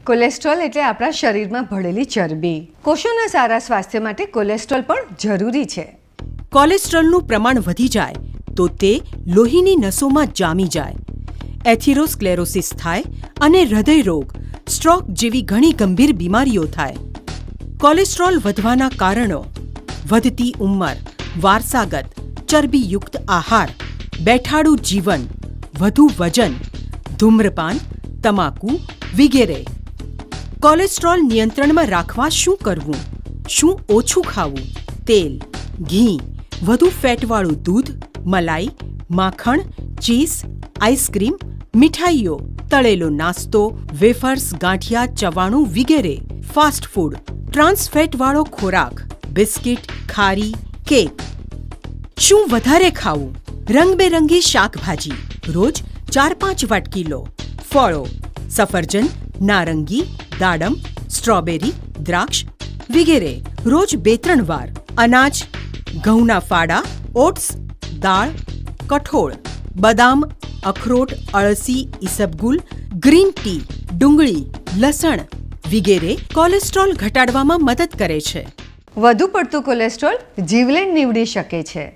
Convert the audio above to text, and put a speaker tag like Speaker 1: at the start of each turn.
Speaker 1: Cholesterol એટલે આપણા શરીરમાં ભળેલી ચરબી. કોષોના સારા સ્વાસ્થ્ય માટે કોલેસ્ટ્રોલ પણ જરૂરી છે.
Speaker 2: કોલેસ્ટ્રોલનું પ્રમાણ વધી જાય તો તે લોહીની નસોમાં જામી જાય, એથિરોસ્ક્લેરોસિસ થાય અને હૃદય રોગ, સ્ટ્રોક જેવી ઘણી ગંભીર બીમારીઓ થાય. કોલેસ્ટ્રોલ વધવાના કારણો: વધતી ઉંમર, વારસાગત, ચરબીયુક્ત આહાર, બેઠાડું જીવન, વધુ વજન, ધૂમ્રપાન, તમાકુ વગેરે. કોલેસ્ટ્રોલ નિયંત્રણમાં રાખવા શું કરવું? શું ઓછું ખાવું? તેલ, ઘી, વધુ ફેટવાળું દૂધ, મલાઈ, માખણ, ચીઝ, આઈસ્ક્રીમ, મીઠાઈઓ, તળેલો નાસ્તો, વેફર્સ, ગાંઠિયા, ચવાણું વગેરે. ફાસ્ટ ફૂડ, ટ્રાન્સફેટવાળો ખોરાક, બિસ્કિટ, ખારી, કેક. શું વધારે ખાવું? રંગબેરંગી શાકભાજી, રોજ 4-5 વાટકી લો. ફળો, સફરજન, નારંગી, દાડમ, સ્ટ્રોબેરી, દ્રાક્ષ વગેરે રોજ 2-3 વાર. અનાજ, ઘઉંના ફાડા, ઓટ્સ, દાળ, કઠોળ, બદામ, અખરોટ, અળસી, ઈસબગુલ, ગ્રીન ટી, ડુંગળી, લસણ વગેરે કોલેસ્ટ્રોલ ઘટાડવામાં મદદ કરે છે.
Speaker 1: વધુ પડતું કોલેસ્ટ્રોલ જીવલેણ નીવડી શકે છે.